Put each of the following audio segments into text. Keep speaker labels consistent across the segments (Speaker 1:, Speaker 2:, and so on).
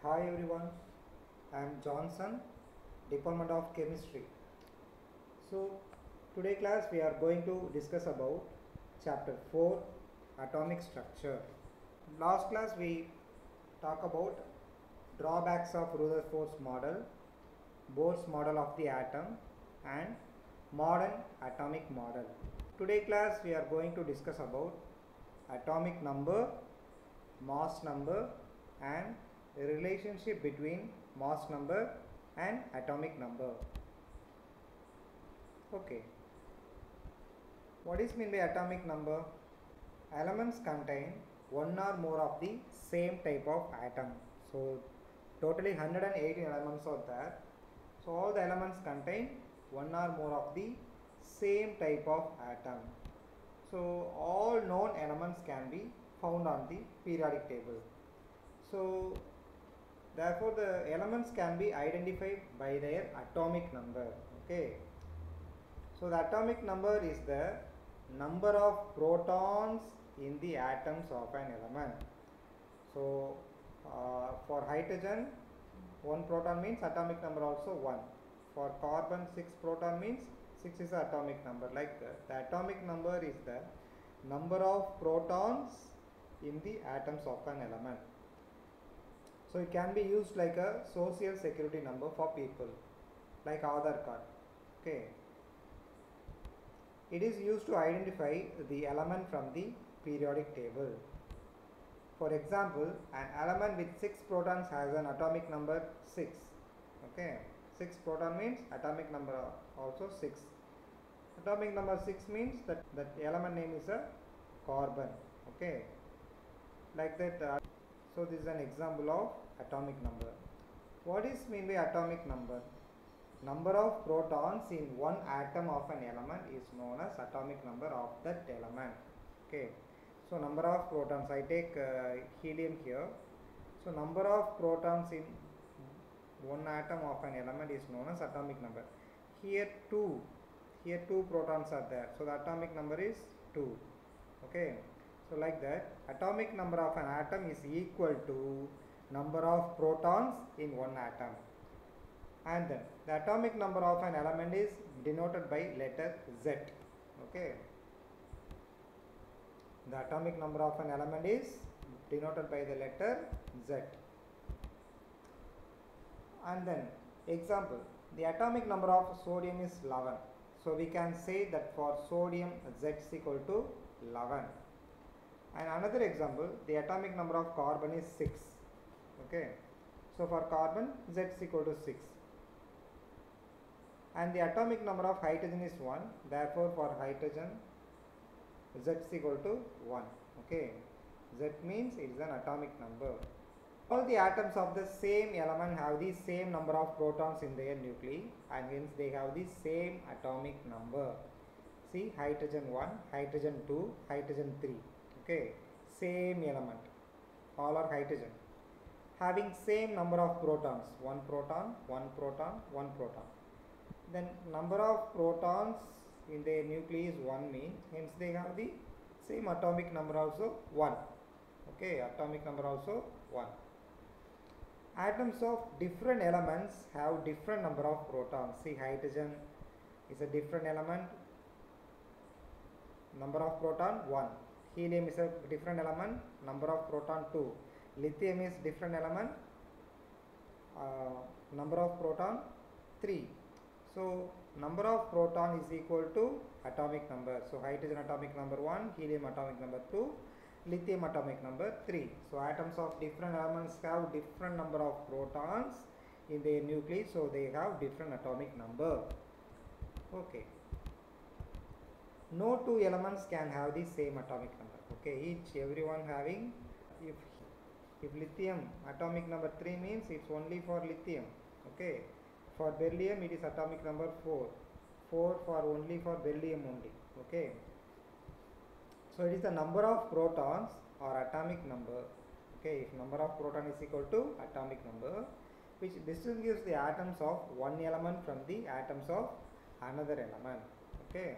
Speaker 1: Hi everyone, I am Johnson, Department of Chemistry. So today class we are going to discuss about chapter 4, atomic structure. Last class we talk about drawbacks of Rutherford's model, Bohr's model of the atom and modern atomic model. Today class we are going to discuss about atomic number, mass number and the relationship between mass number and atomic number. Okay. What is mean by atomic number? Elements contain one or more of the same type of atom. So totally 118 elements are there. So all the elements contain one or more of the same type of atom. So all known elements can be found on the periodic table. So therefore the elements can be identified by their atomic number. Okay. So the atomic number is the number of protons in the atoms of an element. So for hydrogen 1 proton means atomic number also 1. For carbon 6 proton means 6 is the atomic number. Like the atomic number is the number of protons in the atoms of an element. So it can be used like a social security number for people, like Aadhaar card. Okay. It is used to identify the element from the periodic table. For example, an element with 6 protons has an atomic number 6. Okay. 6 proton means atomic number also 6. Atomic number 6 means that element name is a carbon. Okay. Like that. So this is an example of atomic number. What is mean by atomic number? Number of protons in one atom of an element is known as atomic number of that element. Okay. So number of protons, I take helium here. So number of protons in one atom of an element is known as atomic number. Here two protons are there. So the atomic number is 2. Okay. So like that, atomic number of an atom is equal to number of protons in one atom. And then the atomic number of an element is denoted by letter Z. Okay. The atomic number of an element is denoted by the letter Z. And then example, the atomic number of sodium is 11. So we can say that for sodium Z is equal to 11. And another example, the atomic number of carbon is 6. Okay. So for carbon Z is equal to 6. And the atomic number of hydrogen is 1. Therefore for hydrogen Z is equal to 1. Okay. Z means it is an atomic number. All the atoms of the same element have the same number of protons in their nuclei and hence they have the same atomic number. See, hydrogen 1, hydrogen 2, hydrogen 3. Okay, same element, all are hydrogen, having same number of protons, 1 proton, 1 proton, 1 proton. Then number of protons in their nuclei is 1 means, hence they have the same atomic number also 1. Okay, atomic number also 1. Atoms of different elements have different number of protons. See, hydrogen is a different element, number of proton 1. Helium is a different element, number of proton 2. Lithium is different element, number of proton 3. So number of proton is equal to atomic number. So hydrogen atomic number 1, helium atomic number 2, lithium atomic number 3. So atoms of different elements have different number of protons in their nuclei, so they have different atomic number. Okay. No two elements can have the same atomic number. Okay, everyone having, if lithium atomic number 3 means it's only for lithium. Okay, for beryllium it is atomic number 4 for only for beryllium only. Okay, so it is the number of protons or atomic number. Okay, if number of proton is equal to atomic number, which distinguishes the atoms of one element from the atoms of another element. Okay.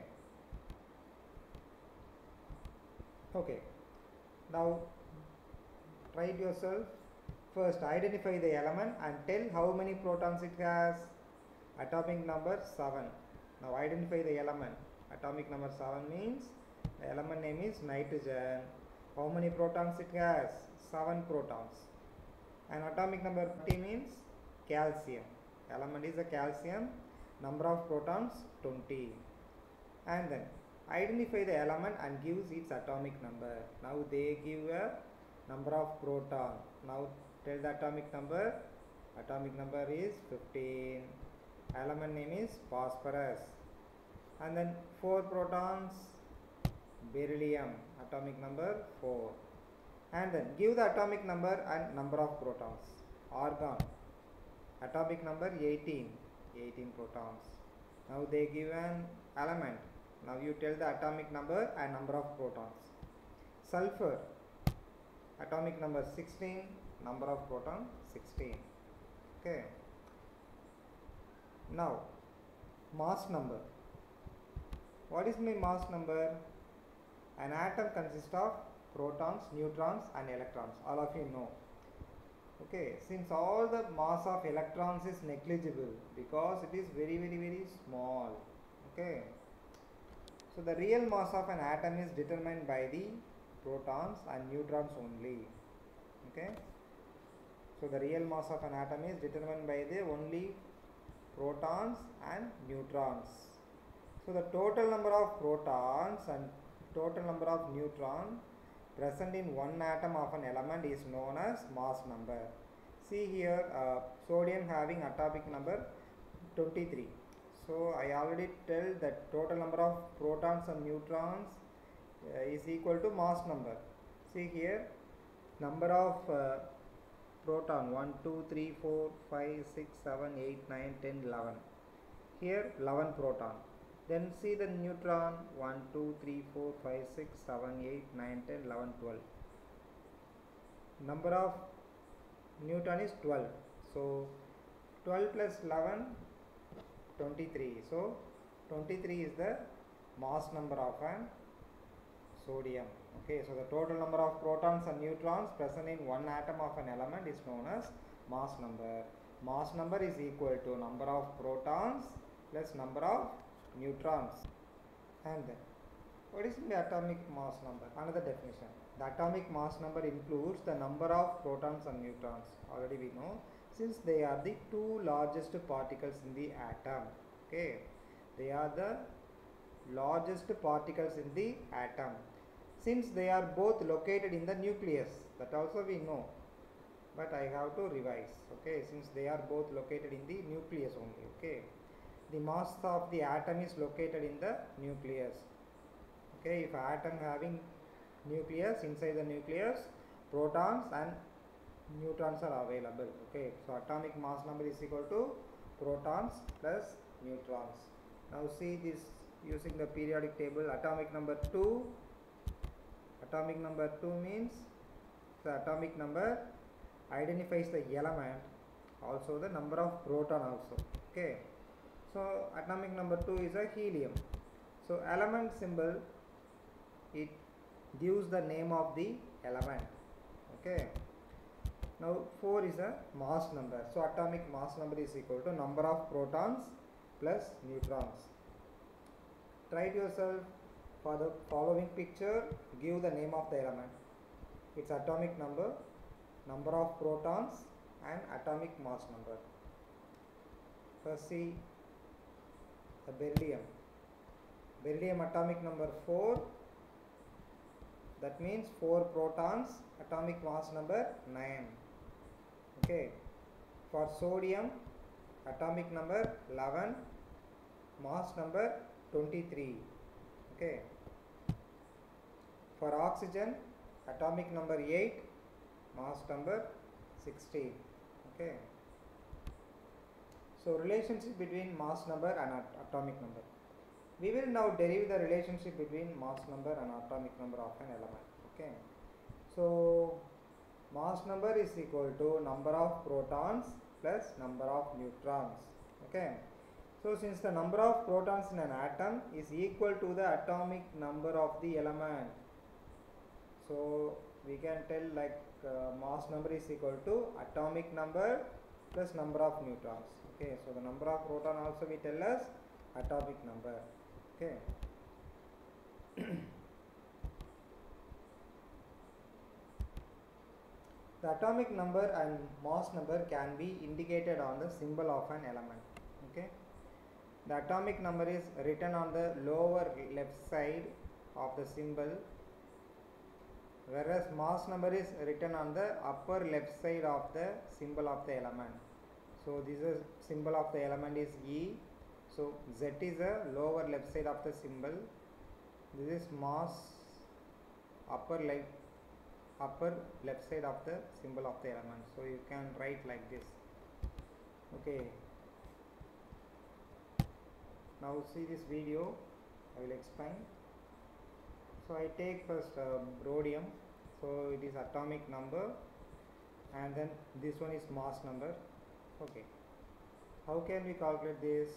Speaker 1: Okay, now try it yourself. First, identify the element and tell how many protons it has. Atomic number 7. Now identify the element. Atomic number 7 means the element name is nitrogen. How many protons it has? 7 protons. And atomic number 20 means calcium. Element is a calcium. Number of protons 20. And then identify the element and gives its atomic number. Now they give a number of proton. Now tell the atomic number. Atomic number is 15. Element name is phosphorus. And then 4 protons, beryllium. Atomic number 4. And then give the atomic number and number of protons. Argon. Atomic number 18. 18 protons. Now they give an element. Now you tell the atomic number and number of protons. Sulfur. Atomic number 16. Number of proton 16. Okay. Now mass number. What is my mass number? An atom consists of protons, neutrons and electrons. All of you know. Okay, since all the mass of electrons is negligible because it is very small. Okay. So the real mass of an atom is determined by the protons and neutrons only. Okay. So the real mass of an atom is determined by the only protons and neutrons. So the total number of protons and total number of neutrons present in one atom of an element is known as mass number. See here, sodium having atomic number 23. So I already tell that total number of protons and neutrons is equal to mass number. See here, number of proton 1, 2, 3, 4, 5, 6, 7, 8, 9, 10, 11. Here 11 proton. Then see the neutron 1, 2, 3, 4, 5, 6, 7, 8, 9, 10, 11, 12. Number of neutron is 12. So 12 plus 11, 23. So 23 is the mass number of an sodium. Okay, so the total number of protons and neutrons present in one atom of an element is known as mass number. Mass number is equal to number of protons plus number of neutrons. And then what is the atomic mass number? Another definition. The atomic mass number includes the number of protons and neutrons. Already we know, since they are the two largest particles in the atom. Okay, they are the largest particles in the atom. Since they are both located in the nucleus, that also we know, but I have to revise. Okay, since they are both located in the nucleus only. Okay, the mass of the atom is located in the nucleus. Okay, if atom having nucleus, inside the nucleus protons and neutrons are available. Okay, so atomic mass number is equal to protons plus neutrons. Now see this using the periodic table. Atomic number 2. Atomic number 2 means the atomic number identifies the element, also the number of proton also. Okay, so atomic number 2 is a helium. So element symbol, it gives the name of the element. Okay, now 4 is a mass number. So atomic mass number is equal to number of protons plus neutrons. Try it yourself. For the following picture, give the name of the element, its atomic number, number of protons and atomic mass number. First see the beryllium. Beryllium atomic number 4, that means 4 protons, atomic mass number 9. Okay, for sodium atomic number 11, mass number 23. Okay, for oxygen atomic number 8, mass number 16. Okay, so relationship between mass number and atomic number. We will now derive the relationship between mass number and atomic number of an element. Okay, so mass number is equal to number of protons plus number of neutrons. Okay, so since the number of protons in an atom is equal to the atomic number of the element, so we can tell like mass number is equal to atomic number plus number of neutrons. Okay, so the number of proton also we tell as atomic number. Okay. The atomic number and mass number can be indicated on the symbol of an element. Okay. The atomic number is written on the lower left side of the symbol, whereas mass number is written on the upper left side of the symbol of the element. So this is symbol of the element is E. So Z is the lower left side of the symbol. This is mass, upper left side of the symbol of the element. So you can write like this. Okay. Now see this video, I will explain. So I take first rhodium, so it is atomic number, and then this one is mass number. Okay, how can we calculate this?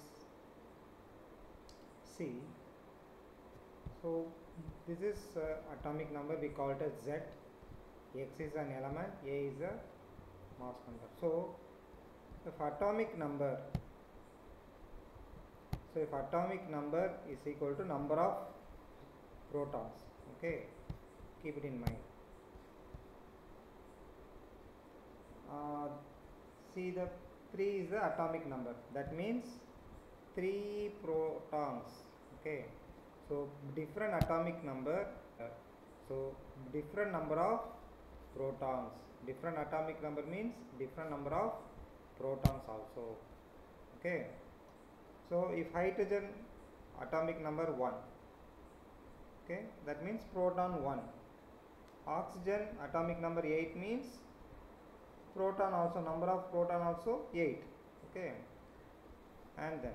Speaker 1: See, so this is atomic number, we call it as Z. X is an element, A is a mass number. So if atomic number is equal to number of protons, okay, keep it in mind. See, the 3 is the atomic number, that means 3 protons. Okay, so different atomic number, so different number of protons. Different atomic number means different number of protons also. Okay, so if hydrogen atomic number 1, okay, that means proton 1. Oxygen atomic number 8 means proton also, number of proton also 8. Okay, and then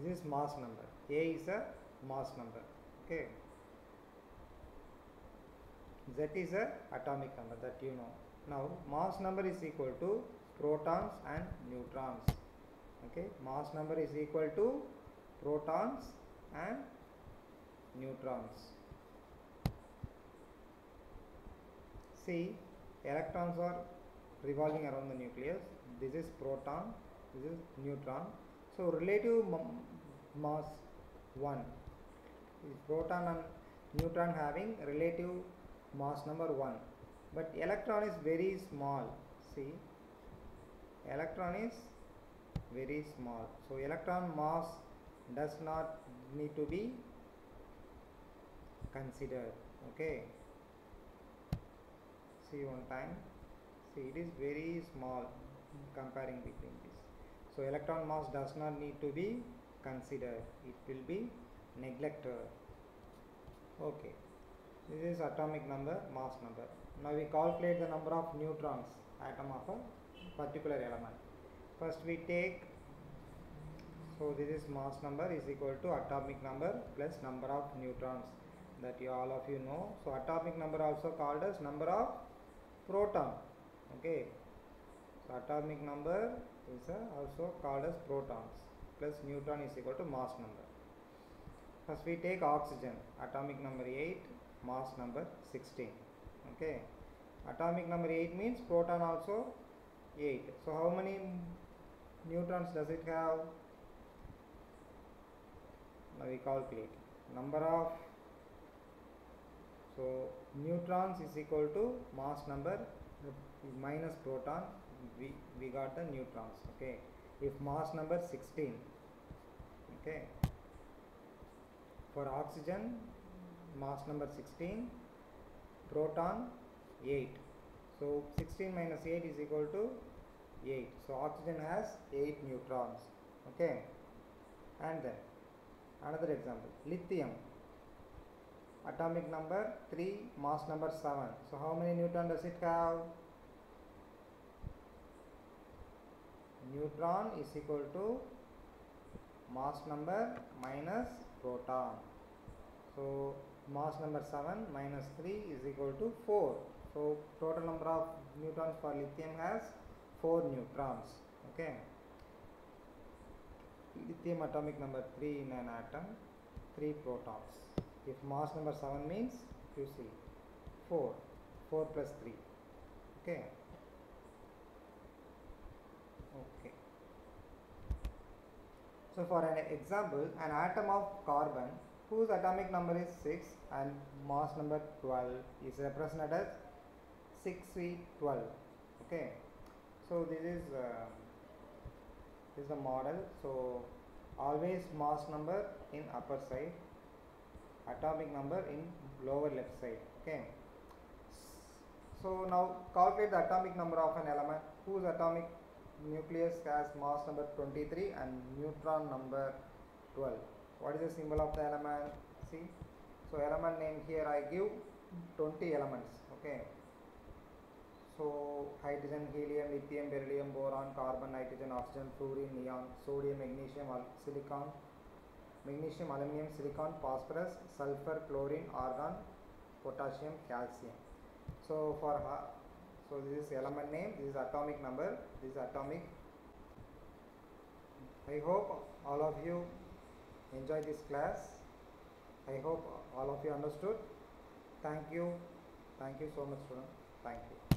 Speaker 1: this is mass number. A is a mass number. Okay, Z is a atomic number, that you know. Now mass number is equal to protons and neutrons. Okay, mass number is equal to protons and neutrons. See, electrons are revolving around the nucleus. This is proton, this is neutron. So relative mass 1 is proton and neutron having relative mass number 1, but electron is very small. See, electron is very small, so electron mass does not need to be considered. Okay, see one time, see, it is very small comparing between this. So electron mass does not need to be considered, it will be neglected. Okay, this is atomic number, mass number. Now we calculate the number of neutrons, atom of a particular element. First we take, so this is mass number is equal to atomic number plus number of neutrons, that you all of you know. So atomic number also called as number of proton. Okay, so atomic number is also called as protons plus neutron is equal to mass number. First we take oxygen, atomic number 8, mass number 16. Okay, atomic number 8 means proton also 8. So how many neutrons does it have? Now we calculate number of, so neutrons is equal to mass number minus proton, we got the neutrons. Okay, if mass number 16, okay, for oxygen mass number 16, proton 8, so 16 minus 8 is equal to 8. So oxygen has 8 neutrons. Okay, and then another example, lithium, atomic number 3, mass number 7. So how many neutron does it have? Neutron is equal to mass number minus proton. So mass number 7 minus 3 is equal to 4. So total number of neutrons for lithium has 4 neutrons. Okay, lithium atomic number 3 in an atom, 3 protons. If mass number 7 means, you see, 4. 4 plus 3. Okay. Okay. So for an example, an atom of carbon whose atomic number is 6 and mass number 12 is represented as 6C12. Okay. So this is the model. So always mass number in upper side, atomic number in lower left side. Okay. So now calculate the atomic number of an element whose atomic nucleus has mass number 23 and neutron number 12. What is the symbol of the element? See, so element name here I give 20 elements. Okay. So hydrogen, helium, lithium, beryllium, boron, carbon, nitrogen, oxygen, fluorine, neon, sodium, magnesium, silicon, magnesium, aluminum, silicon, phosphorus, sulfur, chlorine, argon, potassium, calcium. So so this is element name, this is atomic number, this is atomic. I hope all of you enjoy this class. I hope all of you understood. Thank you so much, students. Thank you.